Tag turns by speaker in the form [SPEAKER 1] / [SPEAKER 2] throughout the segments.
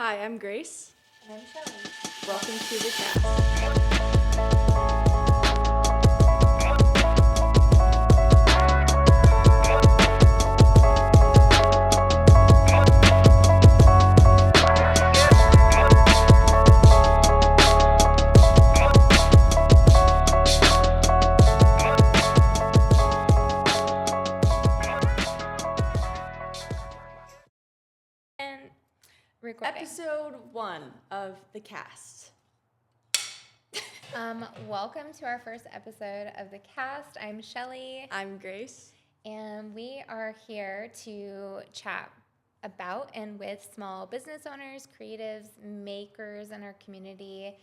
[SPEAKER 1] Hi, I'm Grace.
[SPEAKER 2] And I'm Shelly.
[SPEAKER 1] Welcome to the cast.
[SPEAKER 2] And recording.
[SPEAKER 1] Episode 1 of the cast.
[SPEAKER 2] Welcome to our first episode of the cast. I'm Shelly,
[SPEAKER 1] I'm Grace.
[SPEAKER 2] and we are here to chat about and with small business owners, creatives, makers in our community.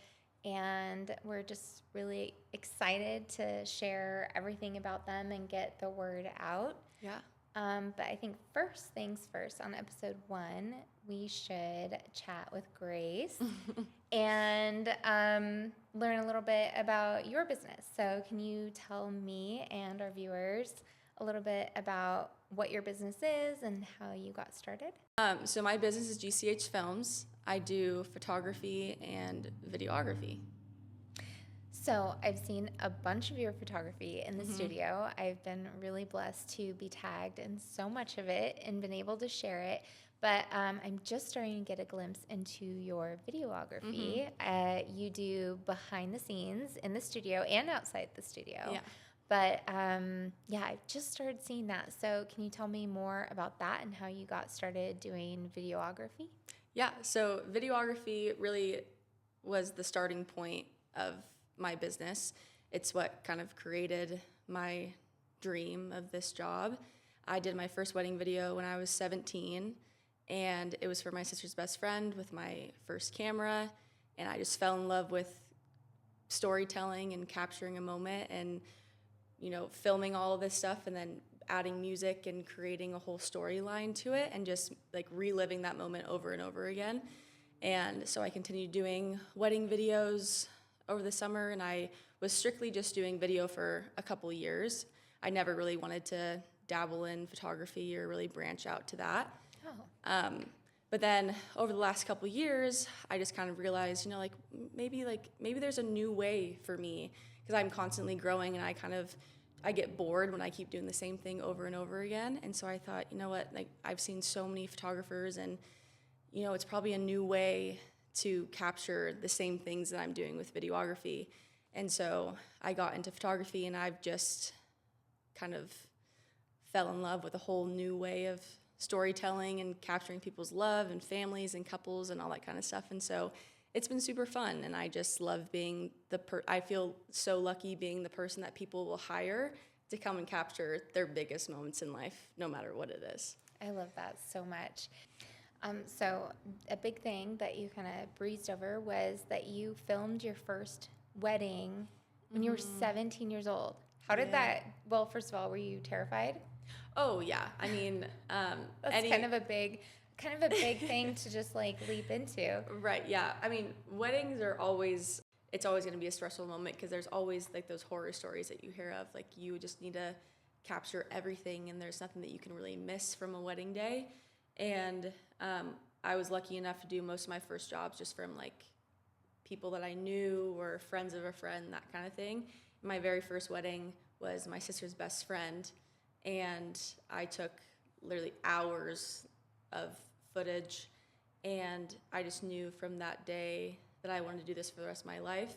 [SPEAKER 2] And we're just really excited to share everything about them and get the word out.
[SPEAKER 1] Yeah.
[SPEAKER 2] But I think first things first, on episode 1, we should chat with Grace and learn a little bit about your business. So can you tell me and our viewers a little bit about what your business is and how you got started?
[SPEAKER 1] So my business is GCH Films. I do photography and videography.
[SPEAKER 2] So I've seen a bunch of your photography in the studio. I've been really blessed to be tagged in so much of it and been able to share it. But I'm just starting to get a glimpse into your videography. You do behind the scenes in the studio and outside the studio.
[SPEAKER 1] Yeah.
[SPEAKER 2] But I've just started seeing that. So can you tell me more about that and how you got started doing videography?
[SPEAKER 1] Yeah, so videography really was the starting point of my business. It's what kind of created my dream of this job. I did my first wedding video when I was 17, and it was for my sister's best friend with my first camera, and I just fell in love with storytelling and capturing a moment and, filming all of this stuff and then adding music and creating a whole storyline to it and just like reliving that moment over and over again. And so I continued doing wedding videos over the summer, and I was strictly just doing video for a couple years. I never really wanted to dabble in photography or really branch out to that.
[SPEAKER 2] Oh.
[SPEAKER 1] But then over the last couple years, I just kind of realized, maybe there's a new way for me, because I'm constantly growing and I get bored when I keep doing the same thing over and over again. And so I thought, I've seen so many photographers, and it's probably a new way to capture the same things that I'm doing with videography. And so I got into photography, and I've just kind of fell in love with a whole new way of storytelling and capturing people's love and families and couples and all that kind of stuff. And so it's been super fun, and I just love being I feel so lucky being the person that people will hire to come and capture their biggest moments in life, no matter what it is.
[SPEAKER 2] I love that so much. So a big thing that you kind of breezed over was that you filmed your first wedding when you were 17 years old. How did that, well, first of all, were you terrified?
[SPEAKER 1] Oh, yeah. I mean,
[SPEAKER 2] that's kind of a big thing to just like leap into.
[SPEAKER 1] Right, yeah. I mean, weddings are always, it's always going to be a stressful moment, because there's always like those horror stories that you hear of. Like, you just need to capture everything, and there's nothing that you can really miss from a wedding day. And I was lucky enough to do most of my first jobs just from like people that I knew or friends of a friend, that kind of thing. My very first wedding was my sister's best friend, and I took literally hours of footage, and I just knew from that day that I wanted to do this for the rest of my life.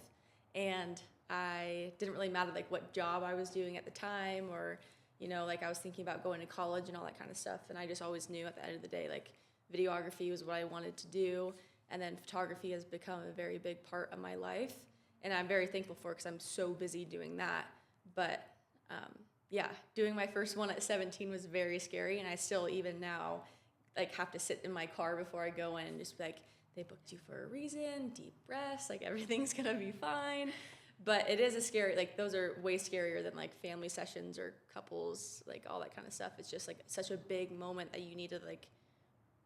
[SPEAKER 1] And I didn't really matter like what job I was doing at the time, or I was thinking about going to college and all that kind of stuff. And I just always knew at the end of the day, like, videography was what I wanted to do. And then photography has become a very big part of my life. And I'm very thankful for it, because I'm so busy doing that. But doing my first one at 17 was very scary. And I still, even now, like, have to sit in my car before I go in and just be like, they booked you for a reason, deep breaths, like everything's gonna be fine. But it is a scary, like, those are way scarier than like family sessions or couples, like all that kind of stuff. It's just like such a big moment that you need to like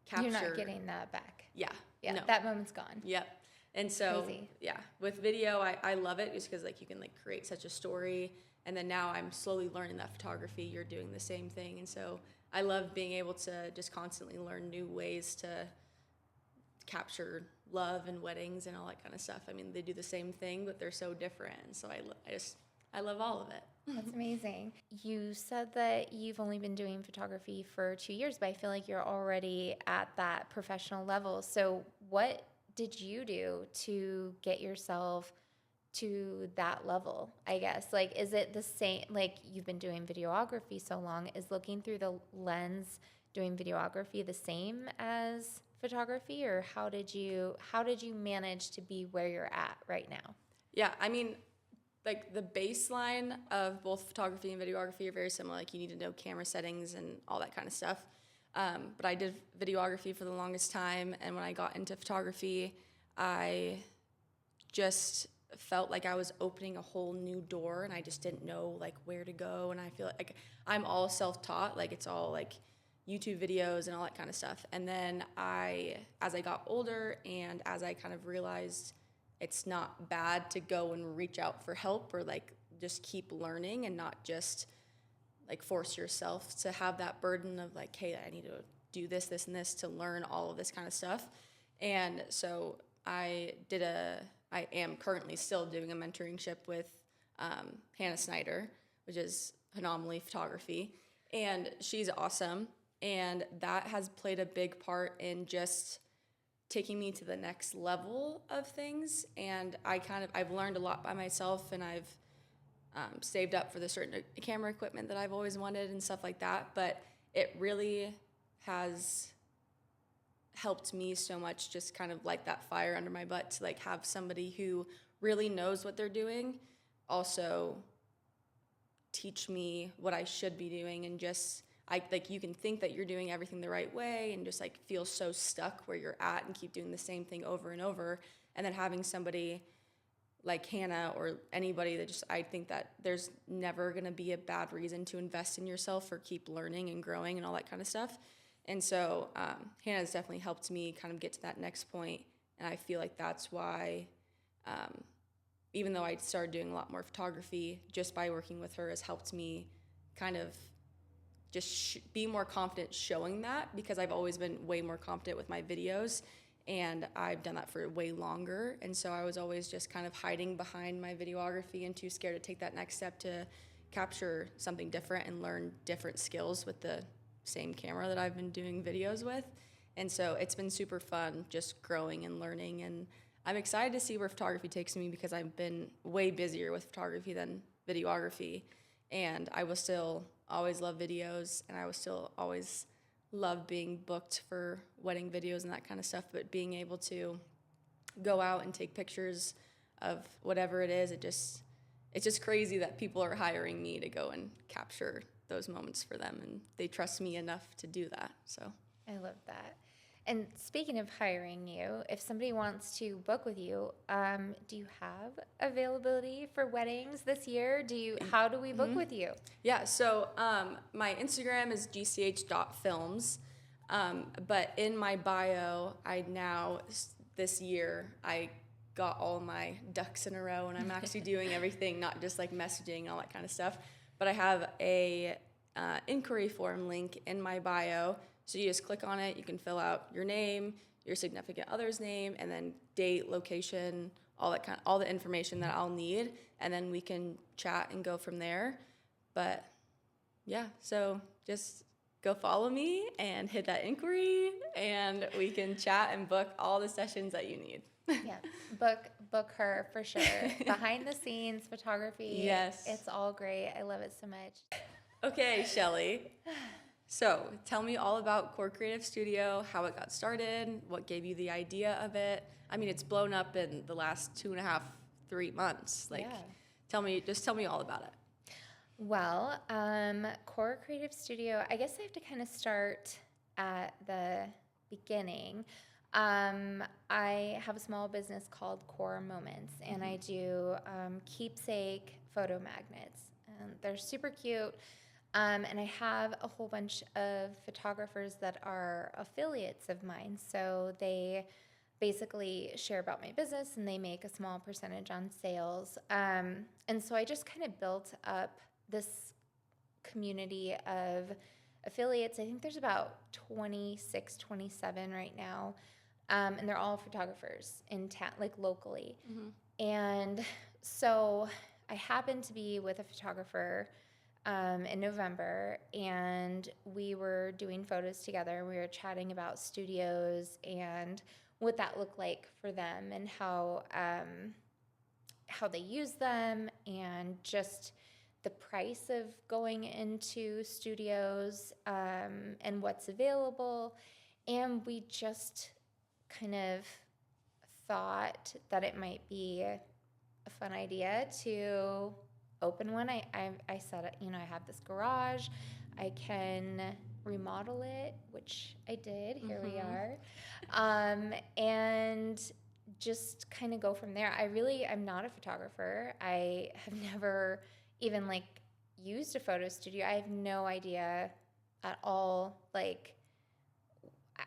[SPEAKER 1] capture.
[SPEAKER 2] You're not getting that back.
[SPEAKER 1] Yeah.
[SPEAKER 2] Yeah,
[SPEAKER 1] no.
[SPEAKER 2] That moment's gone.
[SPEAKER 1] Yep. And so,
[SPEAKER 2] Crazy.
[SPEAKER 1] Yeah, with video, I love it just because like you can like create such a story. And then now I'm slowly learning that photography, you're doing the same thing. And so I love being able to just constantly learn new ways to capture love and weddings and all that kind of stuff. I mean, they do the same thing, but they're so different. And so I love all of it.
[SPEAKER 2] That's amazing. You said that you've only been doing photography for 2 years, but I feel like you're already at that professional level. So what did you do to get yourself to that level, I guess? Like, is it the same, like you've been doing videography so long, is looking through the lens doing videography the same as photography, or how did you manage to be where you're at right now?
[SPEAKER 1] Yeah, I mean, like the baseline of both photography and videography are very similar. Like you need to know camera settings and all that kind of stuff. But I did videography for the longest time, and when I got into photography, I just felt like I was opening a whole new door, and I just didn't know like where to go. And I feel like I'm all self-taught, like it's all like YouTube videos and all that kind of stuff. And then as I got older and as I kind of realized it's not bad to go and reach out for help or like just keep learning and not just like force yourself to have that burden of like, hey, I need to do this, this, and this to learn all of this kind of stuff. And so I am currently still doing a mentoringship with Hannah Snyder, which is Anomaly Photography. And she's awesome. And that has played a big part in just taking me to the next level of things. And I've learned a lot by myself, and I've saved up for the certain camera equipment that I've always wanted and stuff like that. But it really has helped me so much, just kind of like that fire under my butt to like have somebody who really knows what they're doing also teach me what I should be doing. And just like you can think that you're doing everything the right way and just like feel so stuck where you're at and keep doing the same thing over and over. And then having somebody like Hannah or anybody that just, I think that there's never going to be a bad reason to invest in yourself or keep learning and growing and all that kind of stuff. And so Hannah has definitely helped me kind of get to that next point. And I feel like that's why, even though I started doing a lot more photography, just by working with her has helped me kind of just be more confident showing that, because I've always been way more confident with my videos, and I've done that for way longer. And so I was always just kind of hiding behind my videography and too scared to take that next step to capture something different and learn different skills with the same camera that I've been doing videos with. And so it's been super fun just growing and learning, and I'm excited to see where photography takes me, because I've been way busier with photography than videography, and I will still always love videos, and I will still always love being booked for wedding videos and that kind of stuff. But being able to go out and take pictures of whatever it is, it's just crazy that people are hiring me to go and capture those moments for them, and they trust me enough to do that. So
[SPEAKER 2] I love that. And speaking of hiring you, if somebody wants to book with you, do you have availability for weddings this year? How do we book with you?
[SPEAKER 1] Yeah, so my Instagram is gch.films, but in my bio, this year, I got all my ducks in a row, and I'm actually doing everything, not just like messaging and all that kind of stuff, but I have a inquiry form link in my bio. So you just click on it, you can fill out your name, your significant other's name, and then date, location, all the information that I'll need, and then we can chat and go from there. But yeah, so just go follow me and hit that inquiry, and we can chat and book all the sessions that you need.
[SPEAKER 2] Yeah, book her for sure. Behind the scenes photography.
[SPEAKER 1] Yes.
[SPEAKER 2] It's all great. I love it so much.
[SPEAKER 1] Okay, Shelly. So tell me all about Core Creative Studio, how it got started, what gave you the idea of it. I mean, it's blown up in the last 2.5, 3 months. Like,
[SPEAKER 2] Yeah.
[SPEAKER 1] tell me all about it.
[SPEAKER 2] Well, Core Creative Studio, I guess I have to kind of start at the beginning. I have a small business called Core Moments, and I do keepsake photo magnets. They're super cute. And I have a whole bunch of photographers that are affiliates of mine. So they basically share about my business, and they make a small percentage on sales. And so I just kind of built up this community of affiliates. I think there's about 26, 27 right now. and they're all photographers in town, like locally.
[SPEAKER 1] Mm-hmm.
[SPEAKER 2] And so I happened to be with a photographer in November, and we were doing photos together. We were chatting about studios and what that looked like for them, and how they use them, and just the price of going into studios, and what's available. And we just kind of thought that it might be a fun idea to open one. I said, I have this garage. I can remodel it, which I did. Here we are. And just kind of go from there. I'm not a photographer. I have never even used a photo studio. I have no idea at all.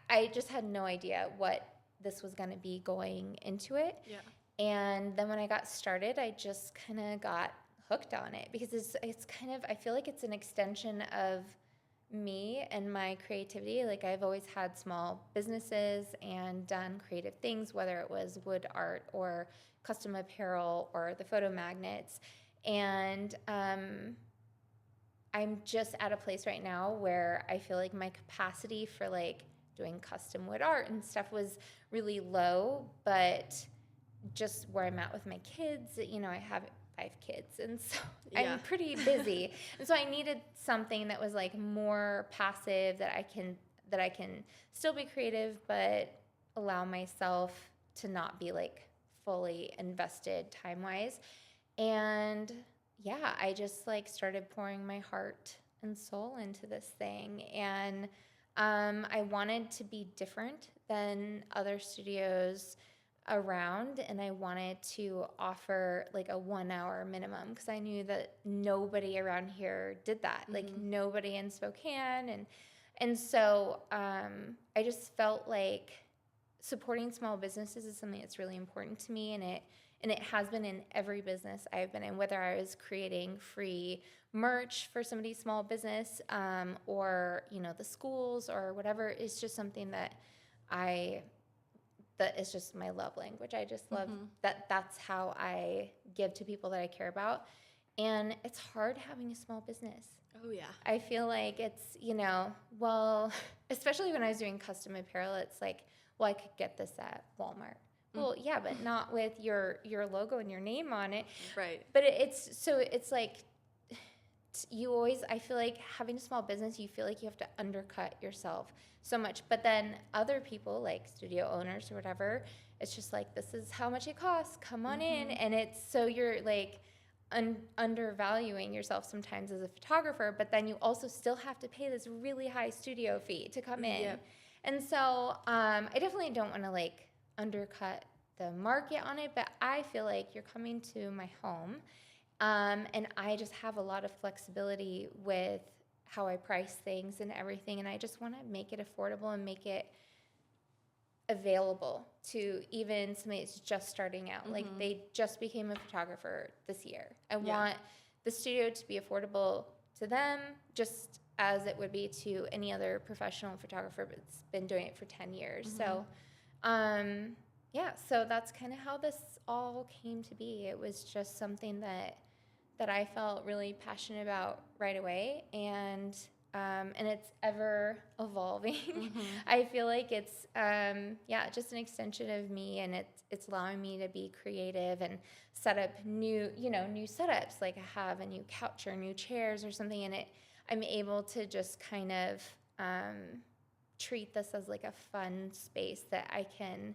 [SPEAKER 2] I just had no idea what this was going to be going into it.
[SPEAKER 1] Yeah.
[SPEAKER 2] And then when I got started, I just kind of got hooked on it, because it's kind of, I feel like it's an extension of me and my creativity. Like, I've always had small businesses and done creative things, whether it was wood art or custom apparel or the photo magnets. And I'm just at a place right now where I feel like my capacity for doing custom wood art and stuff was really low, but just where I'm at with my kids, I have 5 kids, and so
[SPEAKER 1] Yeah.
[SPEAKER 2] I'm pretty busy. And so I needed something that was more passive, that I can still be creative, but allow myself to not be fully invested time-wise. And yeah, I just started pouring my heart and soul into this thing. And I wanted to be different than other studios around, and I wanted to offer a 1 hour minimum, because I knew that nobody around here did that. Nobody in Spokane. And so I just felt like supporting small businesses is something that's really important to me, and it has been in every business I've been in, whether I was creating free merch for somebody's small business, or the schools or whatever. It's just something that is just my love language. I just love that's how I give to people that I care about. And it's hard having a small business.
[SPEAKER 1] Oh yeah.
[SPEAKER 2] I feel like it's, especially when I was doing custom apparel, it's well, I could get this at Walmart. Well, yeah, but not with your logo and your name on it.
[SPEAKER 1] Right.
[SPEAKER 2] But it's you always, I feel like having a small business, you feel like you have to undercut yourself so much. But then other people, like studio owners or whatever, it's just this is how much it costs. Come on in. And it's so you're undervaluing yourself sometimes as a photographer, but then you also still have to pay this really high studio fee to come in.
[SPEAKER 1] Yep.
[SPEAKER 2] And so I definitely don't want to undercut the market on it, but I feel like you're coming to my home. And I just have a lot of flexibility with how I price things and everything. And I just want to make it affordable and make it available to even somebody that's just starting out. They just became a photographer this year. I want the studio to be affordable to them, just as it would be to any other professional photographer that's been doing it for 10 years. So, so that's kind of how this all came to be. It was just something that I felt really passionate about right away, and it's ever evolving. I feel like it's just an extension of me, and it's allowing me to be creative and set up new setups. Like I have a new couch or new chairs or something, and I'm able to just kind of treat this as a fun space that I can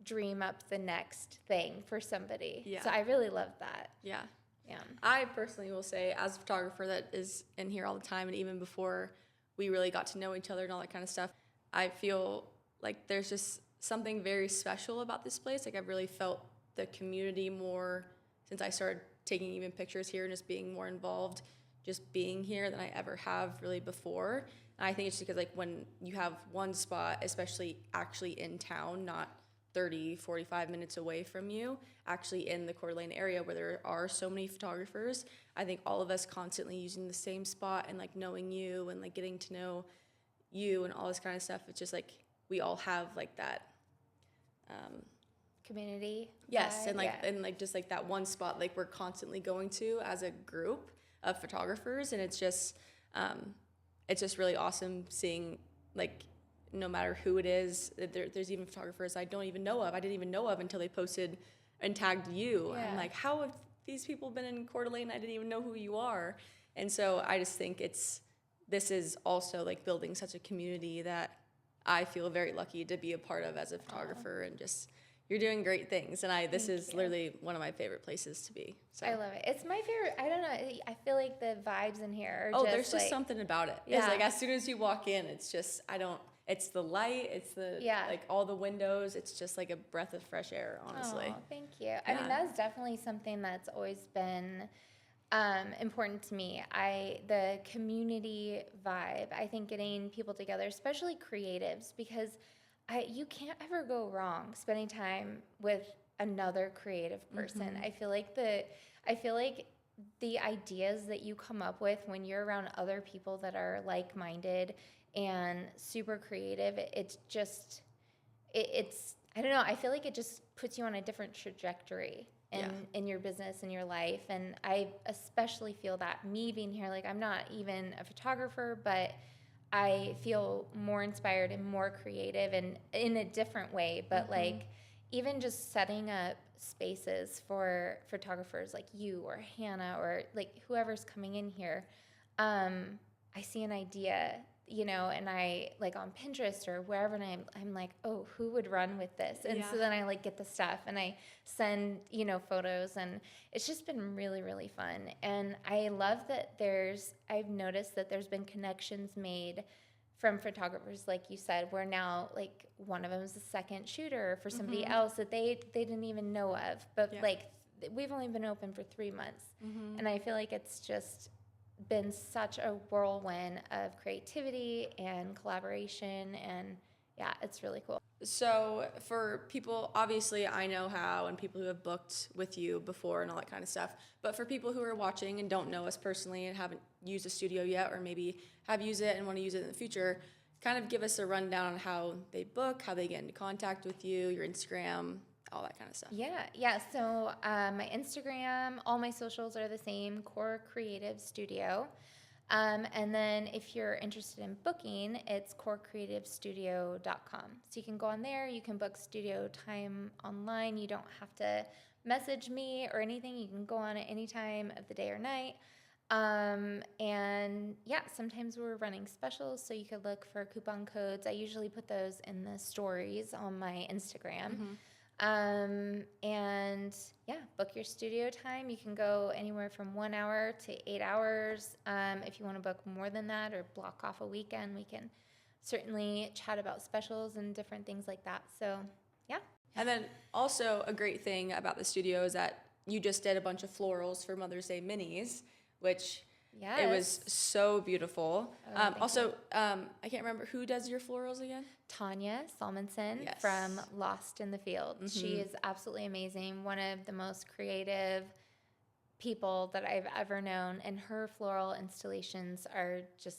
[SPEAKER 2] dream up the next thing for somebody.
[SPEAKER 1] Yeah.
[SPEAKER 2] So I really love that.
[SPEAKER 1] Yeah.
[SPEAKER 2] Yeah.
[SPEAKER 1] I personally will say, as a photographer that is in here all the time, and even before we really got to know each other and all that kind of stuff, I feel like there's just something very special about this place. I've really felt the community more since I started taking even pictures here and just being more involved, just being here, than I ever have really before. And I think it's because when you have one spot, especially actually in town, not 30, 45 minutes away from you, actually in the Coeur d'Alene area where there are so many photographers, I think all of us constantly using the same spot and knowing you and getting to know you and all this kind of stuff, it's just we all have that
[SPEAKER 2] community.
[SPEAKER 1] Yes, and
[SPEAKER 2] yeah.
[SPEAKER 1] just like that one spot like we're constantly going to as a group of photographers, and it's just really awesome seeing like no matter who it is, there's even photographers I don't even know of. I didn't even know of until they posted and tagged you.
[SPEAKER 2] Yeah.
[SPEAKER 1] I'm like, how have these people been in Coeur d'Alene? I didn't even know who you are. And so I just think this is also like building such a community that I feel very lucky to be a part of as a photographer. And just you're doing great things, and this is literally one of my favorite places to be. So
[SPEAKER 2] I love it. It's my favorite. I don't know. I feel like the vibes in here are
[SPEAKER 1] there's just something about it.
[SPEAKER 2] Yeah.
[SPEAKER 1] It's like as soon as you walk in, it's just it's the light, it's the like all the windows. It's just like a breath of fresh air, honestly.
[SPEAKER 2] Oh, thank you. I mean, that's definitely something that's always been important to me. The community vibe. I think getting people together, especially creatives, because you can't ever go wrong spending time with another creative person. I feel like the ideas that you come up with when you're around other people that are like-minded and super creative, it's I don't know, I feel like it just puts you on a different trajectory in your business and your life. And I especially feel that me being here, like I'm not even a photographer, but I feel more inspired and more creative and in a different way. But like even just setting up spaces for photographers like you or Hannah or like whoever's coming in here, I see an idea, and I like on Pinterest or wherever, and I'm like, oh, who would run with this? And so then I like get the stuff and I send, photos, and it's just been really, really fun. And I love that I've noticed that there's been connections made from photographers, like you said, where now like one of them is a second shooter for somebody else that they didn't even know of, but like we've only been open for 3 months, and I feel like it's just been such a whirlwind of creativity and collaboration, and it's really cool.
[SPEAKER 1] So for people, obviously I know how, and people who have booked with you before and all that kind of stuff, but for people who are watching and don't know us personally and haven't used a studio yet, or maybe have used it and want to use it in the future, kind of give us a rundown on how they book, how they get into contact with you, your Instagram, all that kind of stuff.
[SPEAKER 2] Yeah. So my Instagram, all my socials are the same, Core Creative Studio. And then if you're interested in booking, it's corecreativestudio.com. So you can go on there, you can book studio time online. You don't have to message me or anything. You can go on at any time of the day or night. And sometimes we're running specials, so you could look for coupon codes. I usually put those in the stories on my Instagram. Book your studio time. You can go anywhere from 1 hour to 8 hours. If you want to book more than that or block off a weekend, we can certainly chat about specials and different things like that. So, yeah.
[SPEAKER 1] And then also a great thing about the studio is that you just did a bunch of florals for Mother's Day minis, which it was so beautiful. I can't remember who does your florals again.
[SPEAKER 2] Tanya Salmonson from Lost in the Field. She is absolutely amazing. One of the most creative people that I've ever known, and her floral installations are just,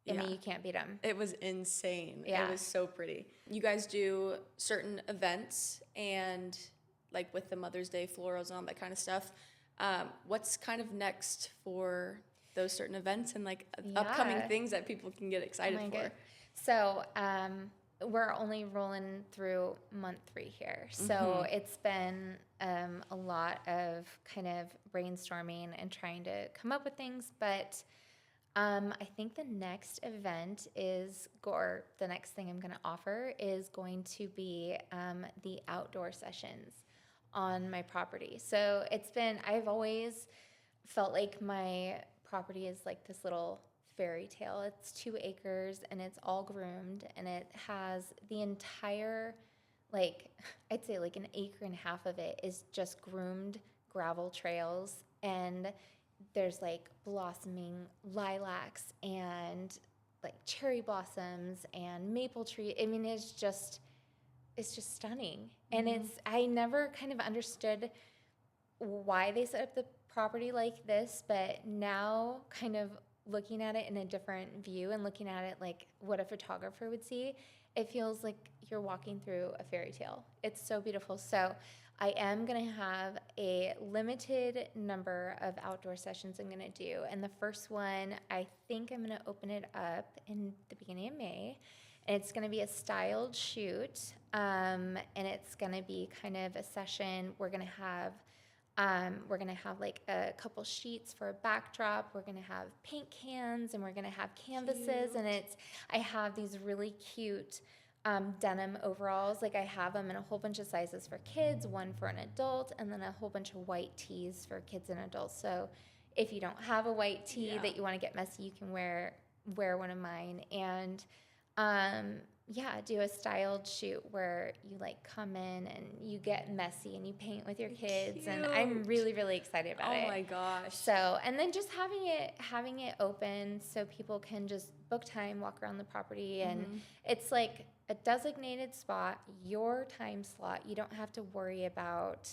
[SPEAKER 2] I mean, you can't beat them.
[SPEAKER 1] It was insane. It was so pretty. You guys do certain events, and like with the Mother's Day florals and all that kind of stuff. What's kind of next for those certain events and like upcoming things that people can get excited for?
[SPEAKER 2] God. So we're only rolling through month 3 here. So it's been a lot of kind of brainstorming and trying to come up with things. But I think the next event the next thing I'm going to offer is going to be the outdoor sessions on my property. So I've always felt like my property is like this little fairy tale. It's 2 acres and it's all groomed, and it has the entire, like, I'd say like 1.5 acres of it is just groomed gravel trails, and there's like blossoming lilacs and like cherry blossoms and maple tree. I mean, it's just stunning. And I never kind of understood why they set up the property like this, but now kind of looking at it in a different view and looking at it like what a photographer would see, it feels like you're walking through a fairy tale. It's so beautiful. So I am going to have a limited number of outdoor sessions I'm going to do. And the first one, I think I'm going to open it up in the beginning of May. And it's going to be a styled shoot. And it's going to be kind of a session. We're going to have like a couple sheets for a backdrop. We're going to have paint cans, and we're going to have canvases.
[SPEAKER 1] Cute.
[SPEAKER 2] And I have these really cute denim overalls. Like I have them in a whole bunch of sizes for kids, one for an adult, and then a whole bunch of white tees for kids and adults. So if you don't have a white tee that you want to get messy, you can wear one of mine. And do a styled shoot where you like come in and you get messy and you paint with your kids.
[SPEAKER 1] Cute.
[SPEAKER 2] And I'm really, really excited about it.
[SPEAKER 1] Oh my gosh.
[SPEAKER 2] So, and then just having it open so people can just book time, walk around the property, and it's like a designated spot, your time slot. You don't have to worry about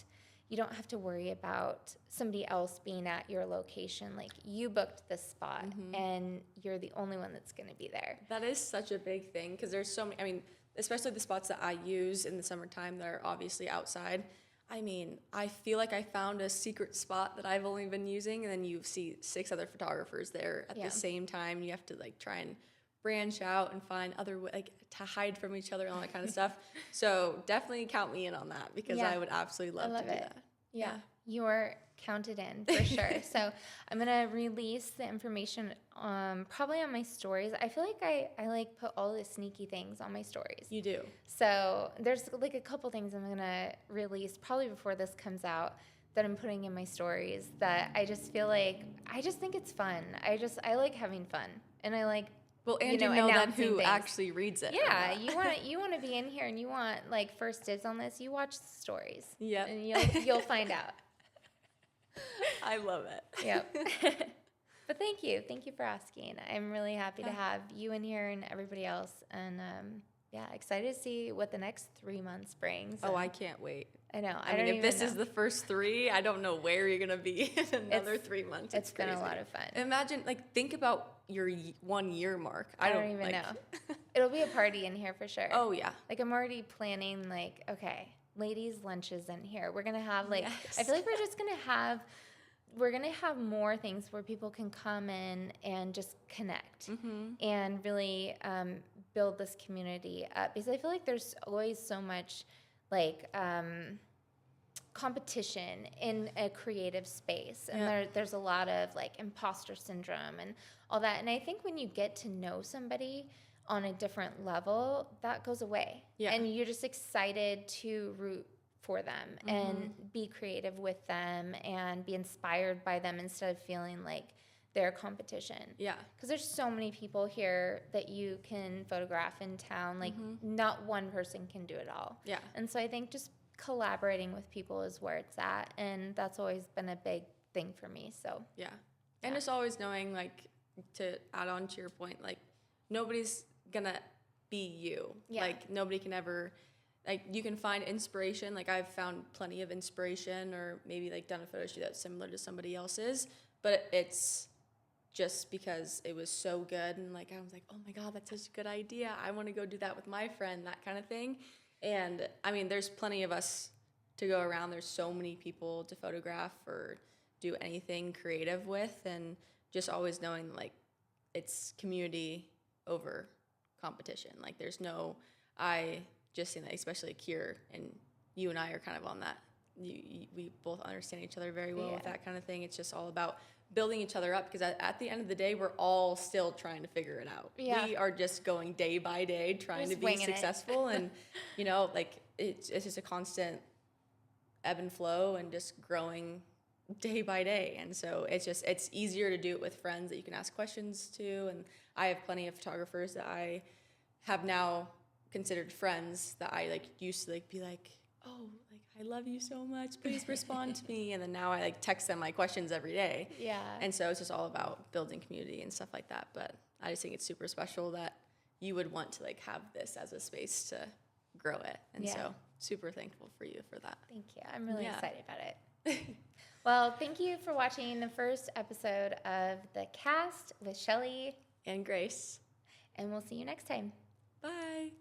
[SPEAKER 2] somebody else being at your location. Like you booked this spot and you're the only one that's going to be there.
[SPEAKER 1] That is such a big thing because there's so many, I mean, especially the spots that I use in the summertime that are obviously outside. I mean, I feel like I found a secret spot that I've only been using, and then you see 6 other photographers there at the same time. You have to like try and branch out and find other like to hide from each other and all that kind of stuff. So definitely count me in on that because I would absolutely love to do that.
[SPEAKER 2] Yeah. You're counted in for sure. So I'm going to release the information probably on my stories. I feel like I like put all the sneaky things on my stories.
[SPEAKER 1] You do.
[SPEAKER 2] So there's like a couple things I'm going to release probably before this comes out that I'm putting in my stories that I just feel like, I just think it's fun. I like having fun, and I like,
[SPEAKER 1] well, and you know that who
[SPEAKER 2] things.
[SPEAKER 1] actually reads it.
[SPEAKER 2] Yeah, you want to be in here and you want like first dibs on this. You watch the stories.
[SPEAKER 1] Yeah,
[SPEAKER 2] and you'll find out.
[SPEAKER 1] I love it.
[SPEAKER 2] Yep. But thank you for asking. I'm really happy to have you in here and everybody else, and excited to see what the next 3 months brings.
[SPEAKER 1] Oh, I can't wait.
[SPEAKER 2] I know.
[SPEAKER 1] I mean, if this is the first 3, I don't know where you're gonna be in another 3 months.
[SPEAKER 2] It's been a lot of fun.
[SPEAKER 1] Imagine, think about your 1 year mark.
[SPEAKER 2] I don't even know. It'll be a party in here for sure.
[SPEAKER 1] Oh yeah.
[SPEAKER 2] Like I'm already planning. Like, okay, ladies' lunches in here. We're gonna have like.
[SPEAKER 1] Yes.
[SPEAKER 2] I feel like we're gonna have more things where people can come in and just connect and really build this community up, because I feel like there's always so much like competition in a creative space, and there's a lot of like imposter syndrome and all that. And I think when you get to know somebody on a different level, that goes away, and you're just excited to root for them and be creative with them and be inspired by them instead of feeling like they're competition. Yeah. Because there's so many people here that you can photograph in town. Like not one person can do it all. Yeah. And so I think just collaborating with people is where it's at. And that's always been a big thing for me. So
[SPEAKER 1] yeah. And just always knowing, like, to add on to your point, like nobody's gonna be you. Yeah. Like nobody can ever, like, you can find inspiration. Like I've found plenty of inspiration, or maybe like done a photo shoot that's similar to somebody else's, but it's just because it was so good, and like I was like, oh my god, that's such a good idea, I want to go do that with my friend, that kind of thing. And I mean, there's plenty of us to go around. There's so many people to photograph or do anything creative with, and just always knowing like it's community over competition. Like there's no, I just think that especially like here, and you and I are kind of on that, we both understand each other very well with that kind of thing. It's just all about building each other up, because at the end of the day, we're all still trying to figure it out. Yeah. We are just going day by day, trying to be successful. And, you know, like it's just a constant ebb and flow and just growing day by day. And so it's easier to do it with friends that you can ask questions to. And I have plenty of photographers that I have now considered friends that I like used to like be like, oh, like I love you so much, please respond to me. And then now I like text them my questions every day. Yeah. And so it's just all about building community and stuff like that. But I just think it's super special that you would want to like have this as a space to grow it. And so super thankful for you for that.
[SPEAKER 2] Thank you. I'm really excited about it. Well, thank you for watching the first episode of The Cast with Shelly
[SPEAKER 1] and Grace.
[SPEAKER 2] And we'll see you next time.
[SPEAKER 1] Bye.